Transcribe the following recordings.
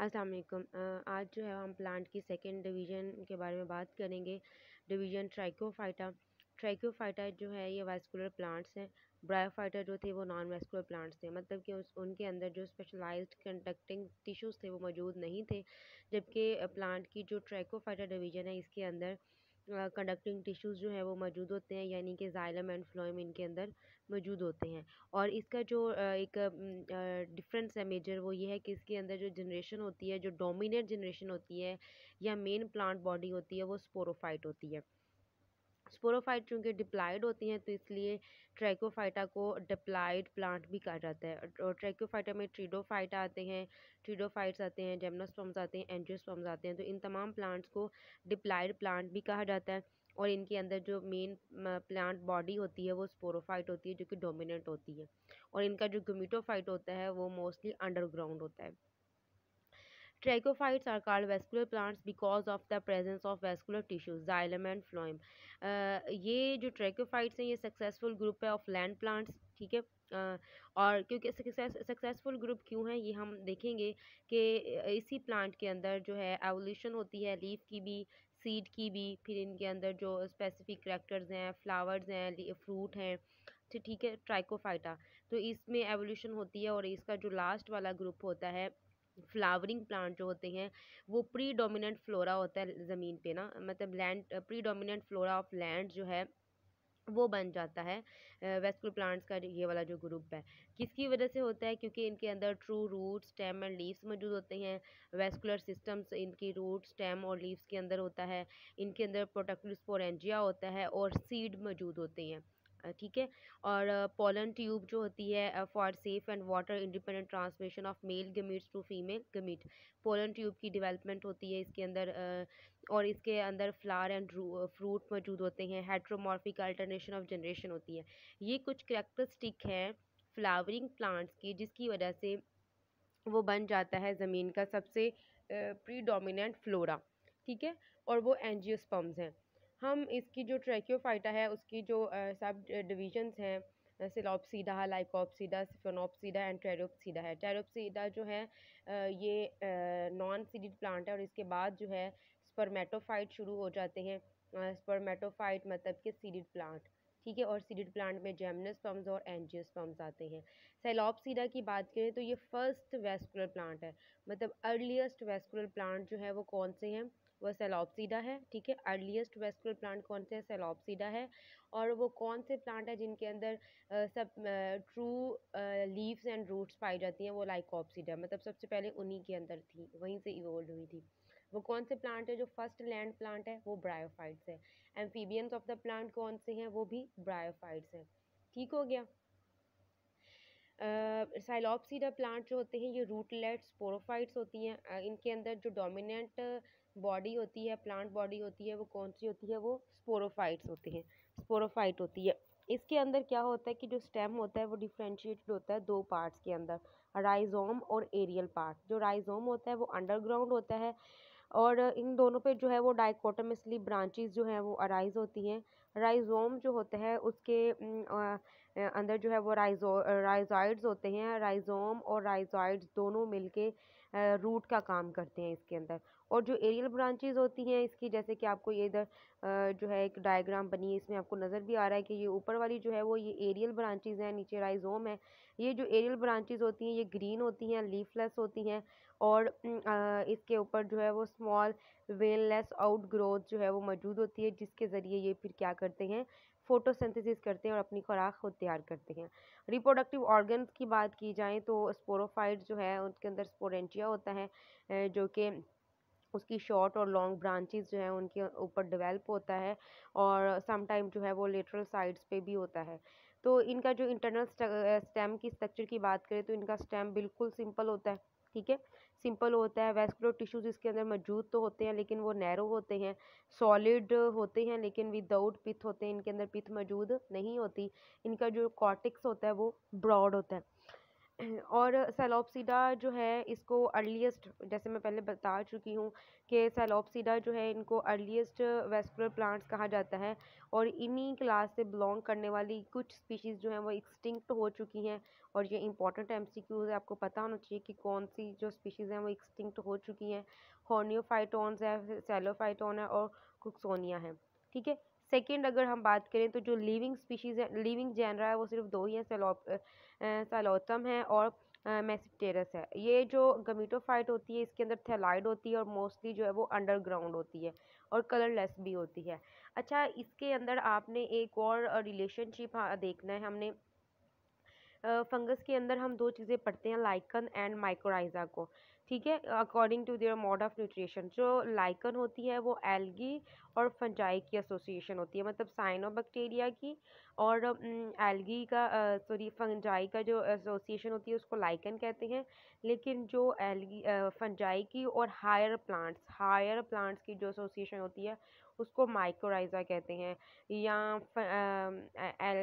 अस्सलाम वालेकुम। आज जो है हम प्लांट की सेकंड डिवीज़न के बारे में बात करेंगे। डिवीज़न ट्राइकोफाइटा। ट्राइकोफाइटा जो है ये वास्कुलर प्लांट्स हैं। ब्रायोफाइटा जो थे वो नॉन वास्कुलर प्लांट्स थे, मतलब कि उनके अंदर जो स्पेशलाइज्ड कंडक्टिंग टिश्यूज़ थे वो मौजूद नहीं थे। जबकि प्लांट की जो ट्राइकोफाइटा डिवीज़न है इसके अंदर कंडक्टिंग टिश्यूज़ जो है वो मौजूद होते हैं, यानी कि जाइलम एंड फ्लोएम इनके अंदर मौजूद होते हैं। और इसका जो एक डिफरेंस है मेजर, वो ये है कि इसके अंदर जो जनरेशन होती है, जो डोमिनेट जनरेशन होती है या मेन प्लांट बॉडी होती है, वो स्पोरोफाइट होती है। स्पोरोफाइट चूँकि डिप्लॉयड होती हैं तो इसलिए ट्राइकोफाइटा को डिप्लॉयड प्लांट भी कहा जाता है। और ट्राइकोफाइटा में ट्रिडोफाइटा आते हैं, ट्रिडोफाइट्स आते हैं, जिम्नोस्पर्म्स आते हैं, एंजियोस्पर्म्स आते हैं। तो इन तमाम प्लांट्स को डिप्लॉयड प्लांट भी कहा जाता है। और इनके अंदर जो मेन प्लांट बॉडी होती है वो स्पोरोफाइट होती है, जो कि डोमिनेंट होती है। और इनका जो गुमिटोफाइट होता है वो मोस्टली अंडरग्राउंड होता है। Trichophytes are called vascular plants because of the presence of vascular tissues, xylem and phloem. ये जो ट्रैकोफाइट्स हैं ये सक्सेसफुल ग्रुप है ऑफ लैंड प्लांट्स, ठीक है। और क्योंकि सक्सेसफुल ग्रुप क्यों है ये हम देखेंगे कि इसी प्लांट के अंदर जो है एवोल्यूशन होती है लीफ की भी, सीड की भी, फिर इनके अंदर जो स्पेसिफिक करैक्टर्स हैं, फ्लावर्स हैं, फ्रूट हैं, तो ठीक है ट्राइकोफाइटा। तो इसमें एवोल्यूशन होती है और इसका जो लास्ट वाला ग्रुप होता है फ्लावरिंग प्लांट जो होते हैं वो प्री डोमिनेंट फ्लोरा होता है ज़मीन पे ना, मतलब land pre dominant flora of land जो है वो बन जाता है वेस्कुलर प्लांट्स का ये वाला जो ग्रुप है। किसकी वजह से होता है? क्योंकि इनके अंदर true root, stem and leaves मौजूद होते हैं। वेस्कुलर सिस्टम्स इनकी रूट, स्टेम और लीव्स के अंदर होता है। इनके अंदर प्रोटेक्टिव स्पोरेंजिया होता है और सीड मौजूद होते हैं, ठीक है। और पोलन ट्यूब जो होती है for safe and water independent transmission of male gametes to female gamete. Pollen tube की डेवलपमेंट होती है इसके अंदर, और इसके अंदर फ्लावर एंड फ्रूट मौजूद होते हैं। हेट्रोमॉर्फिक अल्टरनेशन ऑफ जनरेशन होती है। ये कुछ करेक्टरिस्टिक हैं फ्लावरिंग प्लांट्स की, जिसकी वजह से वो बन जाता है ज़मीन का सबसे प्रीडोमिनेंट फ्लोरा, ठीक है। और वो एंजियोस्पर्म्स हैं। हम इसकी जो ट्रैकियोफाइटा है उसकी जो सब डिविजन्स हैं, सिलोप्सीडा, लाइकोप्सीडा, सिफेनोप्सीडा एंड टेरोप्सीडा है। टेरोप्सीडा जो है ये नॉन सीडिड प्लांट है और इसके बाद जो है स्पर्मेटोफाइट शुरू हो जाते हैं। स्पर्मेटोफाइट मतलब कि सीडिड प्लांट, ठीक है। और सीडिड प्लांट में जेमनोस्पर्म्स और एंजियोस्पर्म्स आते हैं। सेलोप्सीडा की बात करें तो ये फर्स्ट वेस्कुलर प्लांट है, मतलब अर्लीस्ट वेस्कुलर प्लांट जो है वो कौन से हैं? वो सेलोप्सीडा है, ठीक है। अर्लीस्ट वेस्कुलर प्लांट कौन से है? सेलोप्सीडा है। और वो कौन से प्लांट है जिनके अंदर सब ट्रू लीव्स एंड रूट्स पाई जाती हैं? वो लाइकोप्सीडा, मतलब सबसे पहले उन्हीं के अंदर थी, वहीं से इवोल्व हुई थी। वो कौन से प्लांट है जो फर्स्ट लैंड प्लांट है? वो ब्रायोफाइट्स है। एम्फीबियंस ऑफ द प्लांट कौन से हैं? वो भी ब्रायोफाइट्स हैं, ठीक हो गया। साइलोप्सीडा प्लांट जो होते हैं ये रूटलेट स्पोरोफाइट्स होती हैं। इनके अंदर जो डोमिनेंट बॉडी होती है, प्लांट बॉडी होती है, वो कौन सी होती है? वो स्पोरोफाइट्स होते हैं, स्पोरोफाइट होती है। इसके अंदर क्या होता है कि जो स्टेम होता है वो डिफ्रेंशिएटेड होता है दो पार्ट्स के अंदर, राइजोम और एरियल पार्ट। जो राइजोम होता है वो अंडरग्राउंड होता है और इन दोनों पे जो है वो डाइकोटोमसली ब्रांचेस जो हैं वो अराइज होती हैं। राइजोम जो होता है उसके अंदर जो है वो राइजोइड्स होते हैं। राइजोम और राइजोइड्स दोनों मिलके रूट का काम करते हैं इसके अंदर। और जो एरियल ब्रांचेस होती हैं इसकी, जैसे कि आपको ये इधर जो है एक डायग्राम बनी है, इसमें आपको नज़र भी आ रहा है कि ये ऊपर वाली जो है वो ये एरियल ब्रांचेस हैं, नीचे राइजोम है। ये जो एरियल ब्रांचेस होती हैं ये ग्रीन होती हैं, लीफलेस होती हैं। और इसके ऊपर जो है वो स्मॉल वेनलेस आउट ग्रोथ जो है वो मौजूद होती है, जिसके ज़रिए ये फिर क्या करते हैं? फोटोसिंथेसिस करते हैं और अपनी खुराक खुद तैयार करते हैं। रिप्रोडक्टिव ऑर्गन्स की बात की जाए तो स्पोरोफाइट जो है उनके अंदर स्पोरेंटिया होता है, जो कि उसकी शॉर्ट और लॉन्ग ब्रांचेस जो हैं उनके ऊपर डेवलप होता है। और सम टाइम जो है वो लेटरल साइड्स पे भी होता है। तो इनका जो इंटरनल स्टेम की स्ट्रक्चर की बात करें तो इनका स्टेम बिल्कुल सिंपल होता है, ठीक है। सिंपल होता है। वेस्कुलर टिश्यूज इसके अंदर मौजूद तो होते हैं लेकिन वो नैरो होते हैं, सॉलिड होते हैं लेकिन विदाउट पिथ होते हैं, इनके अंदर पिथ मौजूद नहीं होती। इनका जो कॉर्टेक्स होता है वो ब्रॉड होता है। और सेलोप्सिडा जो है इसको अर्लीस्ट, जैसे मैं पहले बता चुकी हूँ कि सेलोप्सिडा जो है इनको अर्लीस्ट वेस्कुलर प्लांट्स कहा जाता है, और इन्हीं क्लास से बिलोंग करने वाली कुछ स्पीशीज़ जो हैं वो एक्सटिंक्ट हो चुकी हैं। और ये इंपॉर्टेंट एमसीक्यूज है, आपको पता होना चाहिए कि कौन सी जो स्पीशीज़ हैं वो एक्सटिंक्ट हो चुकी हैं। हॉर्नियोफाइटोन्स है, सेलोफाइटोन है और कुक्सोनिया है। ठीक है। सेकेंड अगर हम बात करें तो जो लिविंग स्पीशीज़ है, लिविंग जेनरा है, वो सिर्फ दो ही है, साइलोथम है और मेसिप्टेरस है। ये जो गमीटोफाइट होती है इसके अंदर थैलाइड होती है और मोस्टली जो है वो अंडरग्राउंड होती है और कलरलेस भी होती है। अच्छा, इसके अंदर आपने एक और रिलेशनशिप देखना है हमने। फंगस के अंदर हम दो चीज़ें पढ़ते हैं, लाइकन एंड माइकोराइजा को। ठीक है, according to their mode of nutrition. जो लाइकन होती है वो एल्गी और फंजाई की एसोसिएशन होती है, मतलब साइनोबैक्टीरिया की और एल्गी का, सॉरी, फंजाई का जो एसोसिएशन होती है उसको लाइकन कहते हैं। लेकिन जो एल्गी फंजाई की और हायर प्लांट्स की जो एसोसिएशन होती है उसको माइकोराइजा कहते हैं। या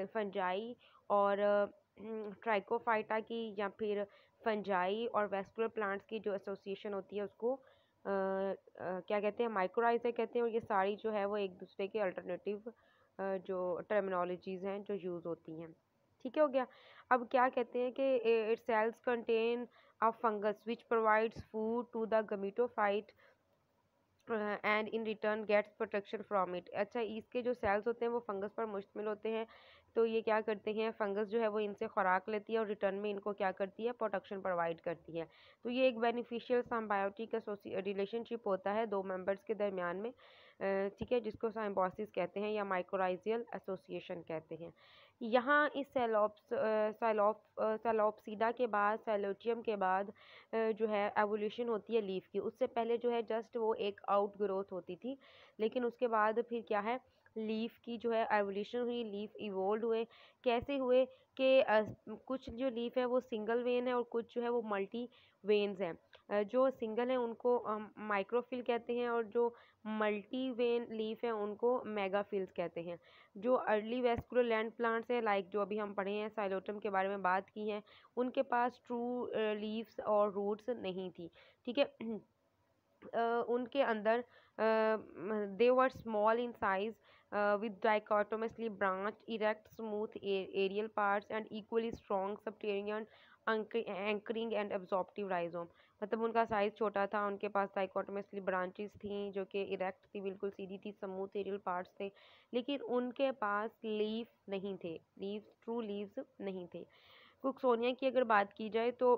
फंजाई और ट्राइकोफाइटा की या फिर फंजाई और वेस्कुलर प्लांट्स की जो एसोसिएशन होती है उसको क्या कहते हैं, माइकोराइजा कहते हैं। और ये सारी जो है वो एक दूसरे के अल्टरनेटिव जो टर्मिनोलॉजीज हैं जो यूज़ होती हैं। ठीक है, हो गया। अब क्या कहते हैं कि it cells contain a fungus which provides food to the gametophyte and in return gets protection from it. अच्छा, इसके जो सेल्स होते हैं वो फंगस पर मुश्तमिल होते हैं, तो ये क्या करते हैं, फंगस जो है वो इनसे खुराक लेती है और रिटर्न में इनको क्या करती है, प्रोटेक्शन प्रोवाइड करती है। तो ये एक बेनिफिशियल सिम्बायोटिक रिलेशनशिप होता है दो मेंबर्स के दरमियान में, ठीक है, जिसको साइम्बोसिस कहते हैं या माइकोराइजियल एसोसिएशन कहते हैं। यहाँ इस सैलोप्सीडा के बाद, सैलोटियम के बाद जो है एवोल्यूशन होती है लीफ की। उससे पहले जो है जस्ट वो एक आउट ग्रोथ होती थी, लेकिन उसके बाद फिर क्या है, लीफ की जो है एवोल्यूशन हुई, लीफ इवोल्व हुए। कैसे हुए कि कुछ जो लीफ है वो सिंगल वेन है और कुछ जो है वो मल्टी वेन्स हैं। जो सिंगल है उनको माइक्रोफिल कहते हैं और जो मल्टी वेन लीफ है उनको मेगाफिल्स कहते हैं। जो अर्ली वेस्कुलर लैंड प्लांट्स हैं, लाइक जो अभी हम पढ़े हैं, साइलोटम के बारे में बात की है, उनके पास ट्रू लीव्स और रूट्स नहीं थी। ठीक है। उनके अंदर they were small in size with dichotomously branched, erect, smooth aerial parts and equally strong subterranean anchoring and absorptive rhizome। मतलब उनका साइज छोटा था, उनके पास डाइकोटोमसली ब्रांचेस थी जो कि इरेक्ट थी, बिल्कुल सीधी थी, स्मूथ एरियल पार्ट्स थे, लेकिन उनके पास लीफ नहीं थे, ट्रू लीव्स नहीं थे। कुक्सोनिया की अगर बात की जाए तो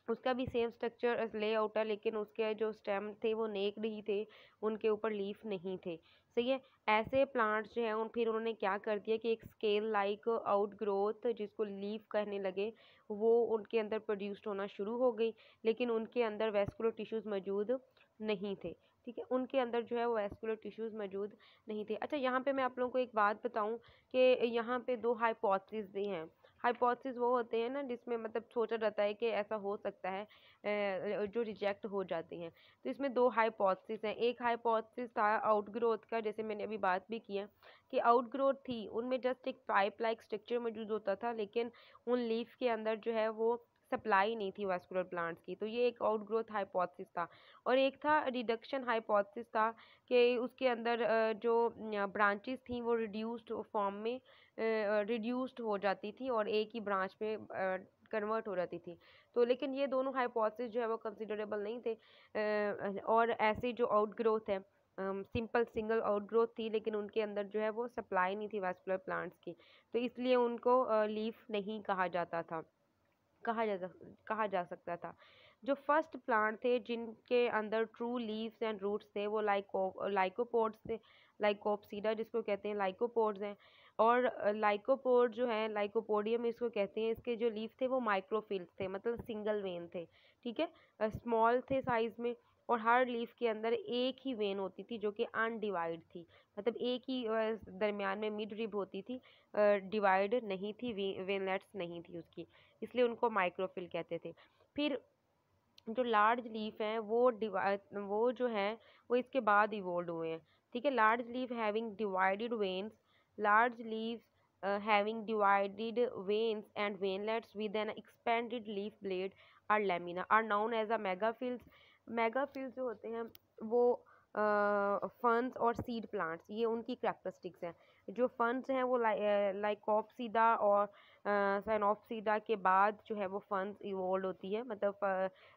उसका भी सेम स्ट्रक्चर लेआउट है, लेकिन उसके जो स्टेम थे वो नेक्ड ही थे, उनके ऊपर लीफ नहीं थे। सही है। ऐसे प्लांट्स जो हैं उन फिर उन्होंने क्या कर दिया कि एक स्केल लाइक आउट ग्रोथ जिसको लीफ कहने लगे, वो उनके अंदर प्रोड्यूस्ड होना शुरू हो गई, लेकिन उनके अंदर वेस्कुलर टिश्यूज़ मौजूद नहीं थे। ठीक है, उनके अंदर जो है वो वेस्कुलर टिश्यूज़ मौजूद नहीं थे। अच्छा, यहाँ पे मैं आप लोगों को एक बात बताऊँ कि यहाँ पे दो हाइपोथेसिस भी हैं। हाइपोथेसिस वो होते हैं ना जिसमें मतलब सोचा जाता है कि ऐसा हो सकता है, जो रिजेक्ट हो जाते हैं। तो इसमें दो हाइपोथेसिस हैं। एक हाइपोथेसिस था आउटग्रोथ का, जैसे मैंने अभी बात भी की है कि आउटग्रोथ थी, उनमें जस्ट एक पाइप लाइक स्ट्रक्चर मौजूद होता था, लेकिन उन लीफ के अंदर जो है वो सप्लाई नहीं थी वास्कुलर प्लांट्स की, तो ये एक आउटग्रोथ हाइपोथेसिस था। और एक था रिडक्शन हाइपोथेसिस था कि उसके अंदर जो ब्रांचेस थी वो रिड्यूस्ड फॉर्म में रिड्यूस्ड हो जाती थी और एक ही ब्रांच में कन्वर्ट हो जाती थी। तो लेकिन ये दोनों हाइपोथेसिस जो है वो कंसिडरेबल नहीं थे, और ऐसे जो आउटग्रोथ है, सिंपल सिंगल आउटग्रोथ थी, लेकिन उनके अंदर जो है वो सप्लाई नहीं थी वास्कुलर प्लांट्स की, तो इसलिए उनको लीफ नहीं कहा जाता था, कहा जा कहा जा सकता था। जो फर्स्ट प्लांट थे जिनके अंदर ट्रू लीव्स एंड रूट्स थे वो लाइकोपोड्स थे, लाइकोप्सीडा जिसको कहते हैं, लाइकोपोड्स हैं। और लाइकोपोड जो है, लाइकोपोडियम इसको कहते हैं, इसके जो लीफ थे वो माइक्रोफिल्स थे, मतलब सिंगल वेन थे। ठीक है, स्मॉल थे साइज में, और हर लीफ के अंदर एक ही वेन होती थी जो कि अनडिवाइड थी, मतलब एक ही दरमियान में मिड रिब होती थी, डिवाइड नहीं थी, वेनलेट्स नहीं थी उसकी, इसलिए उनको माइक्रोफिल कहते थे। फिर जो लार्ज लीफ हैं वो जो है वो इसके बाद इवोल्व हुए हैं। ठीक है, large leaf having divided veins, large leaves having divided veins and veinlets with an expanded leaf blade are lamina are known as a megaphylls. मेगाफिल्स जो होते हैं वो फंस और सीड प्लांट्स, ये उनकी करेक्टरिस्टिक्स हैं। जो फंस हैं वो लाइकोप्सिडा और साइनोप्सिडा के बाद जो है वो फंस इवोल्व होती है, मतलब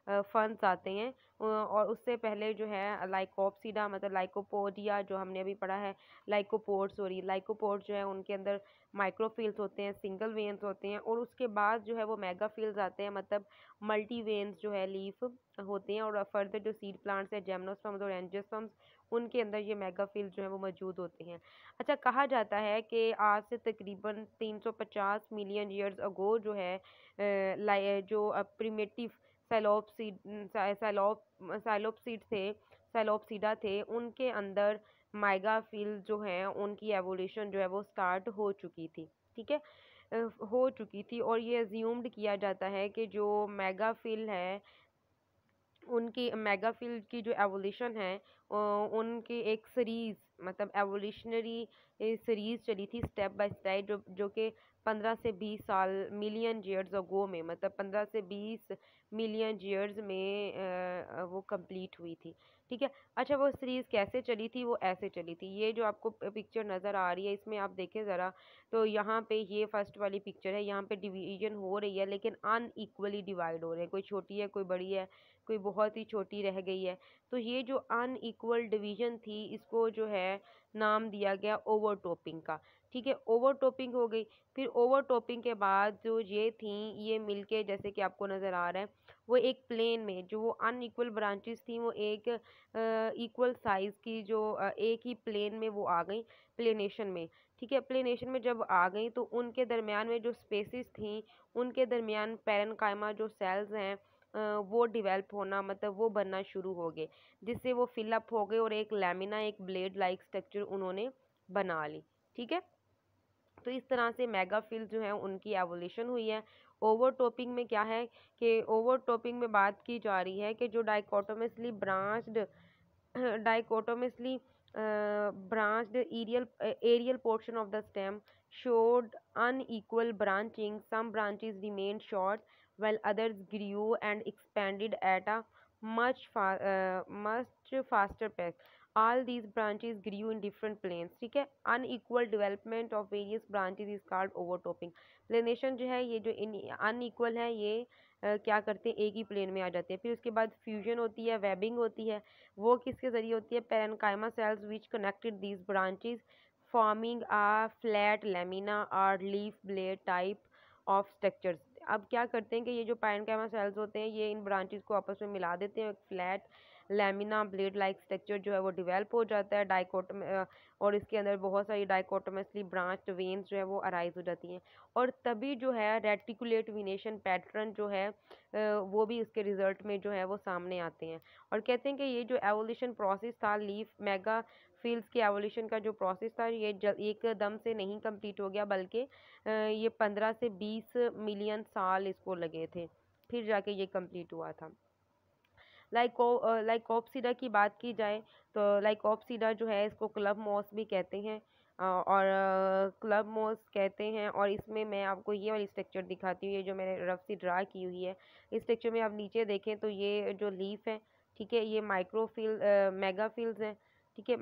फंस आते हैं। और उससे पहले जो है लाइकोप्सिडा मतलब लाइकोपोडिया जो हमने अभी पढ़ा है, लाइकोपोड्स जो है उनके अंदर माइक्रोफिल्स होते हैं, सिंगल वेन्स होते हैं। और उसके बाद जो है वो मेगाफिल्स आते हैं, मतलब मल्टी वेन्स जो है लीफ होते हैं। और फर्दर जो सीड प्लांट्स हैं जेमनोस्पर्म्स और एंजियोस्पर्म्स, उनके अंदर ये मेगाफिल्स जो है वो मौजूद होते हैं। अच्छा, कहा जाता है कि आज से तकरीबन 350 मिलियन ईयर्स अगो जो है जो प्रिमिटिव सैलोपसीड सैलोपसीडा थे, उनके अंदर मेगाफिल जो है उनकी एवोल्यूशन जो है वो स्टार्ट हो चुकी थी। ठीक है, हो चुकी थी। और ये अज्यूम्ड किया जाता है कि जो मेगाफिल है उनकी मेगाफिल की जो एवोल्यूशन है उनकी एक सीरीज मतलब एवोल्यूशनरी सीरीज चली थी स्टेप बाय स्टेप, जो कि 15 से 20 साल मिलियन ईयर्स अगो में, मतलब 15 से 20 मिलियन ईयर्स में वो कंप्लीट हुई थी। ठीक है। अच्छा, वो सीरीज कैसे चली थी? वो ऐसे चली थी। ये जो आपको पिक्चर नज़र आ रही है इसमें आप देखें ज़रा, तो यहाँ पे ये फर्स्ट वाली पिक्चर है। यहाँ पे डिवीजन हो रही है लेकिन अनइक्वली डिवाइड हो रहे हैं, कोई छोटी है कोई बड़ी है, कोई बहुत ही छोटी रह गई है। तो ये जो अनइक्वल डिवीजन थी इसको जो है नाम दिया गया ओवरटॉपिंग का। ठीक है, ओवरटॉपिंग हो गई। फिर ओवरटॉपिंग के बाद जो ये थी ये मिलके, जैसे कि आपको नज़र आ रहा है, वो एक प्लेन में जो वो अनइक्वल ब्रांचेस थी वो एक इक्वल साइज की जो एक ही प्लेन में वो आ गई, प्लेनेशन में। ठीक है, प्लेनेशन में जब आ गई तो उनके दरमियान में जो स्पेसिस थी उनके दरमियान पैरेन्काइमा जो सेल्स हैं वो डेवलप होना, मतलब वो बनना शुरू हो गए, जिससे वो फिलअप हो गए और एक लैमिना, एक ब्लेड लाइक स्ट्रक्चर उन्होंने बना ली। ठीक है, तो इस तरह से मेगाफिल जो है उनकी एवोल्यूशन हुई है। ओवरटॉपिंग में क्या है कि ओवरटॉपिंग में बात की जा रही है कि जो dichotomously branched dichotomously branched aerial portion of the stem showed unequal branching. Some branches remained short while others grew and expanded at a much faster pace. All these branches grew in different planes. ठीक है, unequal development of various branches is called overtopping. Planation जो है ये जो unequal है ये क्या करते हैं, एक ही प्लेन में आ जाते हैं। फिर उसके बाद फ्यूजन होती है, वेबिंग होती है। वो किसके ज़रिए होती है? Parenchyma cells which connected these branches forming a flat lamina और leaf blade type of structures. अब क्या करते हैं कि ये जो पैरेन्काइमा सेल्स होते हैं ये इन ब्रांचेस को आपस में मिला देते हैं, flat lamina blade like structure जो है वो डेवलप हो जाता है और इसके अंदर बहुत सारी डाइकोटोमसली ब्रांच्ड वेन्स जो है वो अराइज हो जाती हैं। और तभी जो है रेटिकुलेट विनेशन पैटर्न जो है वो भी उसके रिजल्ट में जो है वो सामने आते हैं। और कहते हैं कि ये जो एवोल्यूशन प्रोसेस था लीफ मेगा फील्ड्स की एवोल्यूशन का जो प्रोसेस था ये एकदम से नहीं कंप्लीट हो गया, बल्कि ये 15 से 20 मिलियन साल इसको लगे थे, फिर जाके ये कंप्लीट हुआ था। लाइकोप्सिडा की बात की जाए तो लाइकोप्सिडा जो है इसको क्लब मॉस भी कहते हैं और क्लब मॉस कहते हैं। और इसमें मैं आपको ये वाली स्ट्रक्चर दिखाती हूँ, ये जो मैंने रफ सी ड्रा की हुई है। इस स्ट्रक्चर में आप नीचे देखें तो ये जो लीफ है, ठीक है, ये मेगाफिल्स हैं। ठीक है,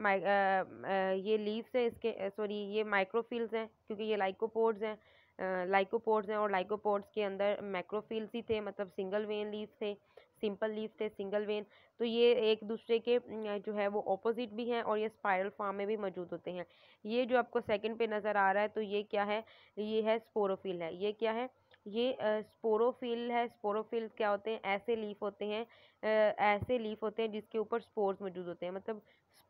ये लीव्स हैं इसके, सॉरी ये माइक्रोफिल्स हैं क्योंकि ये लाइकोपोड्स हैं। और लाइकोपोड्स के अंदर मैक्रोफिल्स ही थे, मतलब सिंगल वेन लीफ थे, सिंपल लीफ थे, सिंगल वेन। तो ये एक दूसरे के जो है वो ऑपोजिट भी हैं और ये स्पाइरल फॉर्म में भी मौजूद होते हैं। ये जो आपको सेकंड पे नज़र आ रहा है तो ये क्या है? ये है स्पोरोफिल है। ये क्या है? ये स्पोरोफिल है। स्पोरोफिल क्या होते हैं? ऐसे लीफ होते हैं, ऐसे लीफ होते हैं जिसके ऊपर स्पोर्स मौजूद होते हैं, मतलब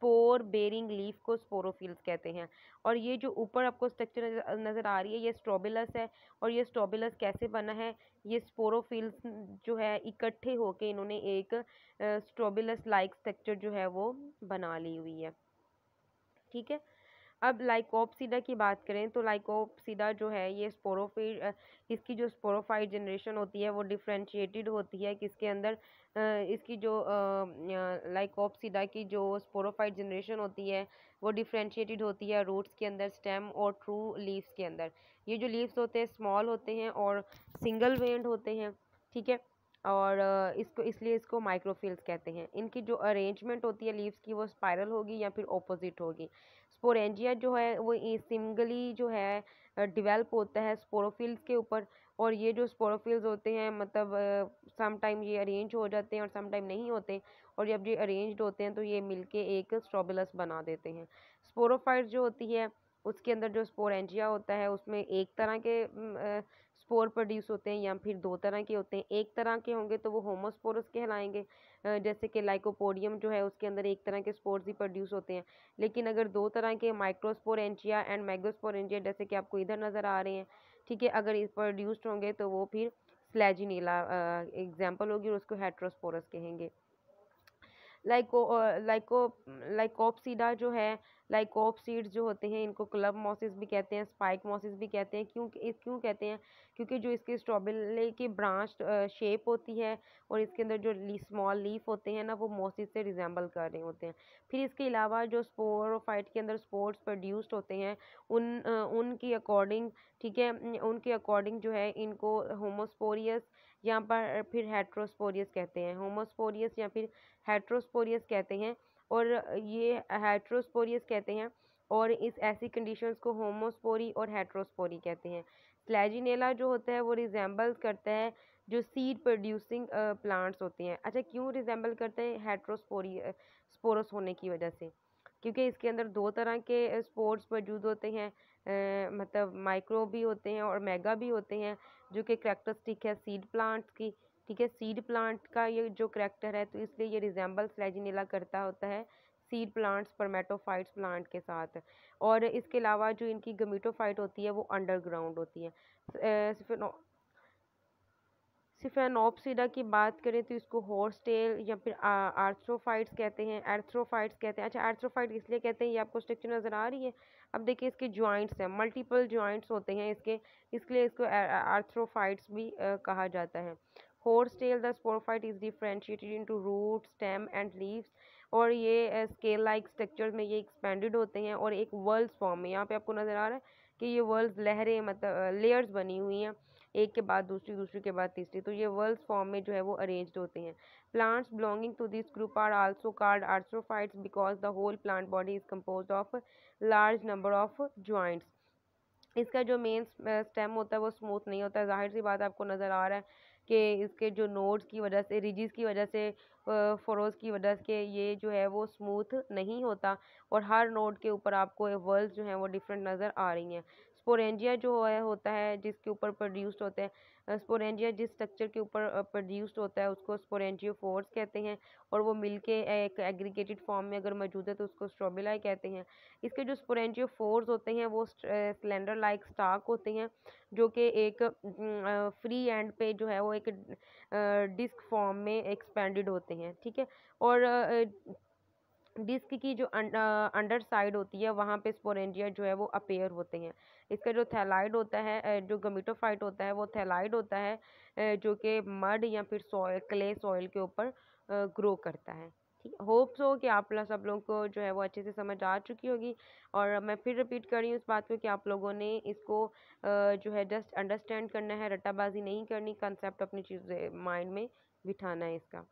स्पोर बेरिंग लीफ को स्पोरोफिल्स कहते हैं। और ये जो ऊपर आपको स्ट्रक्चर नज़र आ रही है ये स्ट्रोबिलस है। और ये स्ट्रोबिलस कैसे बना है? ये स्पोरोफिल्स जो है इकट्ठे होके इन्होंने एक स्ट्रोबिलस लाइक स्ट्रक्चर जो है वो बना ली हुई है। ठीक है, अब लाइकोप्सिडा की बात करें तो लाइकोप्सिडा जो है ये इसकी जो स्पोरोफाइट जनरेशन होती है वो डिफ्रेंशिएटेड होती है किसके अंदर, इसकी जो लाइकोप्सिडा की जो स्पोरोफाइट जनरेशन होती है वो डिफ्रेंशिएटेड होती है रूट्स के अंदर, स्टेम और ट्रू लीव्स के अंदर। ये जो लीव्स होते हैं स्मॉल होते हैं और सिंगल वेन्ड होते हैं, ठीक है। और इसलिए इसको माइक्रोफिल्स कहते हैं। इनकी जो अरेंजमेंट होती है लीव्स की वो स्पाइरल होगी या फिर ऑपोजिट होगी। स्पोरेंजिया जो है वो सिंगली जो है डेवलप होता है स्पोरोफिल्स के ऊपर, और ये जो स्पोरोफिल्स होते हैं मतलब सम टाइम ये अरेंज हो जाते हैं और सम टाइम नहीं होते, और जब ये अरेंज्ड होते हैं तो ये मिलके एक स्ट्रोबिलस बना देते हैं। स्पोरोफाइट जो होती है उसके अंदर जो स्पोरेंजिया होता है उसमें एक तरह के स्पोर प्रोड्यूस होते हैं या फिर दो तरह के होते हैं। एक तरह के होंगे तो वो होमोस्पोरस कहलाएंगे, जैसे कि लाइकोपोडियम जो है उसके अंदर एक तरह के स्पोर्स ही प्रोड्यूस होते हैं। लेकिन अगर दो तरह के माइक्रोस्पोरेंजिया एंड मेगास्पोरेंजिया जैसे कि आपको इधर नज़र आ रहे हैं, ठीक है, अगर इस प्रोड्यूस्ड होंगे तो वो फिर स्लैजिनीला एग्जाम्पल होगी और उसको हेट्रोस्पोरस कहेंगे। लाइको लाइको लाइकोप्सिडा जो है, लाइकोप्सीड्स जो होते हैं इनको क्लब मॉसिस भी कहते हैं, स्पाइक मॉसिस भी कहते हैं। क्यों कहते हैं? क्योंकि जो इसकी स्ट्रॉबेरी की ब्रांच शेप होती है और इसके अंदर जो स्मॉल लीफ होते हैं ना वो मॉसिस से रिजेंबल कर रहे होते हैं। फिर इसके अलावा जो स्पोरोफाइट के अंदर स्पोर्स प्रोड्यूस्ड होते हैं उनकी अकॉर्डिंग, ठीक है, उनके अकॉर्डिंग जो है इनको होमोस्पोरियस या पर फिर हेट्रोस्पोरियस कहते हैं। होमोस्पोरियस या फिर हेट्रोस्पोरियस कहते हैं, और ये हेट्रोस्पोरियस कहते हैं, और इस ऐसी कंडीशंस को होमोस्पोरी और हेट्रोस्पोरी कहते हैं। स्लैजिनेला जो होता है वो रिजेंबल्स करता है जो सीड प्रोड्यूसिंग प्लांट्स होते हैं। अच्छा, क्यों रिजेंबल करते हैं? स्पोरस होने की वजह से, क्योंकि इसके अंदर दो तरह के स्पोर्स मौजूद होते हैं, मतलब माइक्रो भी होते हैं और मेगा भी होते हैं, जो कि करेक्टरिस्टिक है सीड प्लांट्स की, ठीक है। सीड प्लांट का ये जो करेक्टर है तो इसलिए ये रिजेंबल फ्लैजिनेला करता होता है सीड प्लांट्स स्पर्मेटोफाइट्स प्लांट के साथ। और इसके अलावा जो इनकी गमीटोफाइट होती है वो अंडरग्राउंड होती है। सिफेनोप्सिडा की बात करें तो इसको हॉर्स टेल या फिर आर्थ्रोफाइट्स कहते हैं, एर्थ्रोफाइट्स कहते हैं। अच्छा, एर्थ्रोफाइट इसलिए कहते हैं, ये आपको स्ट्रक्चर नज़र आ रही है। अब देखिए इसके जॉइंट्स हैं, मल्टीपल जॉइंट्स होते हैं इसलिए इसको आर्थ्रोफाइट्स भी कहा जाता है। Horse tail the sporophyte is differentiated into root, stem and leaves, और ये स्केल लाइक स्ट्रक्चर में ये एक्सपेंडेड होते हैं और एक वर्ल्स फॉर्म में, यहाँ पे आपको नज़र आ रहा है कि ये वर्ल्स लहरें मतलब लेयर्स बनी हुई हैं, एक के बाद दूसरी, दूसरी के बाद तीसरी, तो ये वर्ल्स फॉर्म में जो है वो अरेंज्ड होते हैं। Plants belonging to this group are also called arthrophytes because the whole plant body is composed of large number of joints. इसका जो मेन स्टेम होता है वो स्मूथ नहीं होता है, जाहिर सी बात आपको नज़र आ रहा है कि इसके जो नोड्स की वजह से, रिजिस की वजह से, फरोज की वजह से ये जो है वो स्मूथ नहीं होता, और हर नोड के ऊपर आपको वर्ल्स जो हैं वो डिफरेंट नज़र आ रही हैं। स्पोरेंजिया जो है होता है जिसके ऊपर प्रोड्यूस्ड होते हैं, स्पोरेंजिया जिस स्ट्रक्चर के ऊपर प्रोड्यूस्ड होता है उसको स्पोरेंजियोफोर्स कहते हैं, और वो मिलके एक एग्रीगेटेड फॉर्म में अगर मौजूद है तो उसको स्ट्रोबिलाई कहते हैं। इसके जो स्पोरेंजियोफोर्स होते हैं वो सिलेंडर लाइक स्टाक होते हैं, जो कि एक फ्री एंड पे जो है वो एक डिस्क फॉर्म में एक्सपेंडेड होते हैं, ठीक है। और डिस्क की जो अंडर साइड होती है वहाँ पे स्पोरेंजिया जो है वो अपेयर होते हैं। इसका जो थैलाइड होता है, जो गमीटोफाइट होता है वो थैलाइड होता है, जो कि मड या फिर सॉइल, क्ले सॉइल के ऊपर ग्रो करता है। ठीक, होप्स हो कि आप सब लोगों को जो है वो अच्छे से समझ आ चुकी होगी, और मैं फिर रिपीट कर रही हूँ इस बात को कि आप लोगों ने इसको जो है जस्ट अंडरस्टैंड करना है, रट्टाबाजी नहीं करनी, कंसेप्ट अपनी चीज़ें माइंड में बिठाना है इसका।